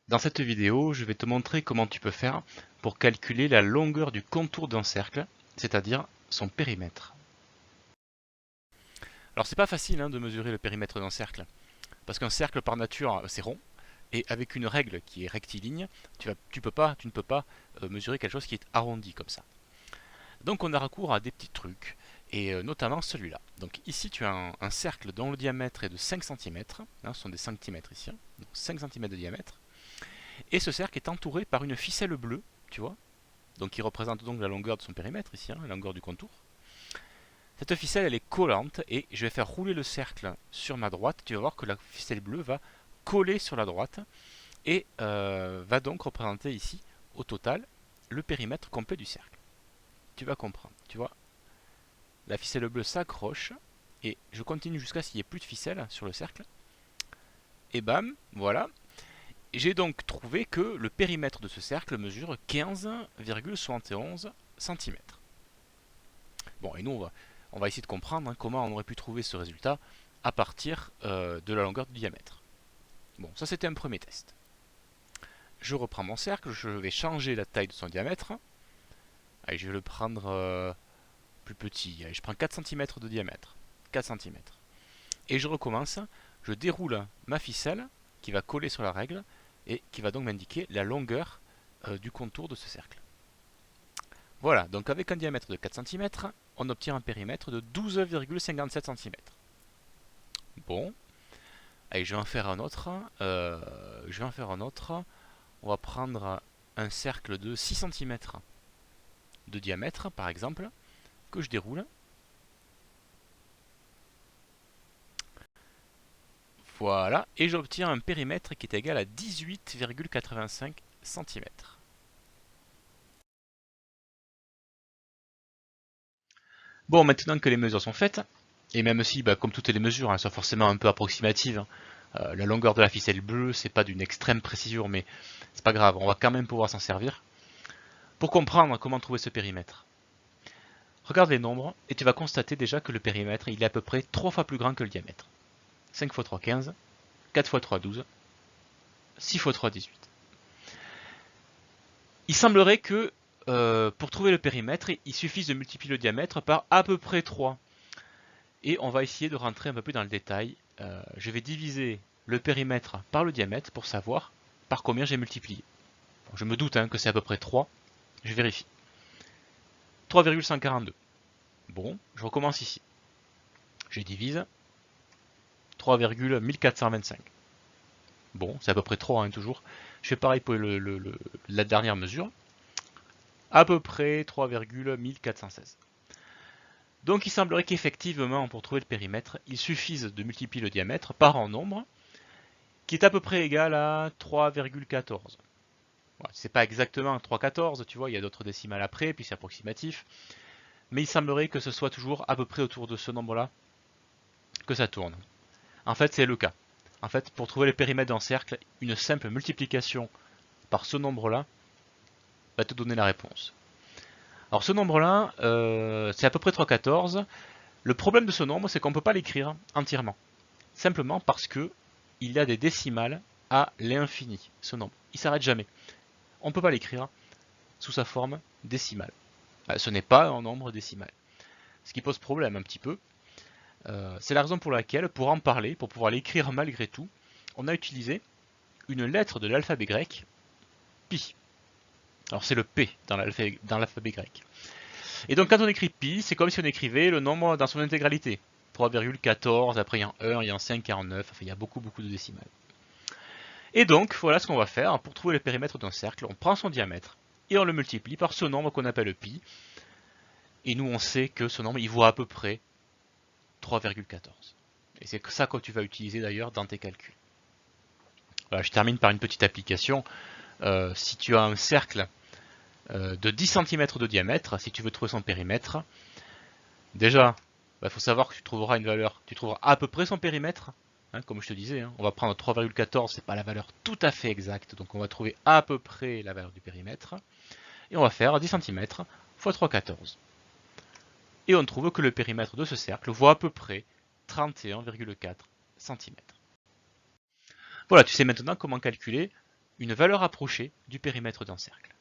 Dans cette vidéo, je vais te montrer comment tu peux faire pour calculer la longueur du contour d'un cercle, c'est-à-dire son périmètre. Alors c'est pas facile de mesurer le périmètre d'un cercle, parce qu'un cercle par nature c'est rond, et avec une règle qui est rectiligne, tu ne peux pas mesurer quelque chose qui est arrondi comme ça. Donc on a recours à des petits trucs, et notamment celui-là. Donc ici tu as un cercle dont le diamètre est de 5 cm, ce sont des centimètres ici, donc 5 cm de diamètre, et ce cercle est entouré par une ficelle bleue, tu vois, donc qui représente donc la longueur de son périmètre ici, la longueur du contour. Cette ficelle elle est collante et je vais faire rouler le cercle sur ma droite. Tu vas voir que la ficelle bleue va coller sur la droite et va donc représenter ici au total le périmètre complet du cercle. Tu vas comprendre, tu vois. La ficelle bleue s'accroche et je continue jusqu'à ce qu'il n'y ait plus de ficelle sur le cercle. Et bam, voilà. J'ai donc trouvé que le périmètre de ce cercle mesure 15,71 cm. Bon, et nous, on va essayer de comprendre comment on aurait pu trouver ce résultat à partir de la longueur du diamètre. Bon, ça c'était un premier test. Je reprends mon cercle, je vais changer la taille de son diamètre. Allez, je vais le prendre plus petit. Allez, je prends 4 cm de diamètre. 4 cm. Et je recommence, je déroule ma ficelle qui va coller sur la règle et qui va donc m'indiquer la longueur du contour de ce cercle. Voilà, donc avec un diamètre de 4 cm, on obtient un périmètre de 12,57 cm. Bon, allez, je vais en faire un autre. On va prendre un cercle de 6 cm de diamètre, par exemple, que je déroule. Voilà, et j'obtiens un périmètre qui est égal à 18,85 cm. Bon, maintenant que les mesures sont faites, et même si, comme toutes les mesures, elles sont forcément un peu approximatives, la longueur de la ficelle bleue, c'est pas d'une extrême précision, mais c'est pas grave, on va quand même pouvoir s'en servir. Pour comprendre comment trouver ce périmètre, regarde les nombres et tu vas constater déjà que le périmètre il est à peu près 3 fois plus grand que le diamètre. 5 x 3, 15, 4 x 3, 12, 6 x 3, 18. Il semblerait que pour trouver le périmètre, il suffise de multiplier le diamètre par à peu près 3. Et on va essayer de rentrer un peu plus dans le détail. Je vais diviser le périmètre par le diamètre pour savoir par combien j'ai multiplié. Bon, je me doute que c'est à peu près 3. Je vérifie. 3,142. Bon, je recommence ici. Je divise 3,1425. Bon, c'est à peu près 3 toujours. Je fais pareil pour la dernière mesure. À peu près 3,1416. Donc il semblerait qu'effectivement, pour trouver le périmètre, il suffise de multiplier le diamètre par un nombre qui est à peu près égal à 3,14. Voilà, c'est pas exactement 3,14, tu vois, il y a d'autres décimales après, puis c'est approximatif. Mais il semblerait que ce soit toujours à peu près autour de ce nombre-là que ça tourne. En fait, c'est le cas. En fait, pour trouver le périmètre d'un cercle, une simple multiplication par ce nombre-là va te donner la réponse. Alors ce nombre-là, c'est à peu près 3,14. Le problème de ce nombre, c'est qu'on ne peut pas l'écrire entièrement. Simplement parce que il y a des décimales à l'infini, ce nombre. Il ne s'arrête jamais. On ne peut pas l'écrire sous sa forme décimale. Ce n'est pas un nombre décimal. Ce qui pose problème un petit peu. C'est la raison pour laquelle, pour en parler, pour pouvoir l'écrire malgré tout, on a utilisé une lettre de l'alphabet grec, pi. Alors c'est le P dans l'alphabet grec. Et donc quand on écrit pi, c'est comme si on écrivait le nombre dans son intégralité. 3,14, après il y a un 1, il y a un 5, il y a un 9, enfin il y a beaucoup de décimales. Et donc voilà ce qu'on va faire pour trouver le périmètre d'un cercle. On prend son diamètre et on le multiplie par ce nombre qu'on appelle pi. Et nous on sait que ce nombre il vaut à peu près 3,14. Et c'est ça que tu vas utiliser d'ailleurs dans tes calculs. Voilà, je termine par une petite application. Si tu as un cercle de 10 cm de diamètre, si tu veux trouver son périmètre, déjà, il faut savoir que tu trouveras une valeur, tu trouveras à peu près son périmètre, comme je te disais, on va prendre 3,14, c'est pas la valeur tout à fait exacte, donc on va trouver à peu près la valeur du périmètre, et on va faire 10 cm x 3,14. Et on trouve que le périmètre de ce cercle vaut à peu près 31,4 cm. Voilà, tu sais maintenant comment calculer une valeur approchée du périmètre d'un cercle.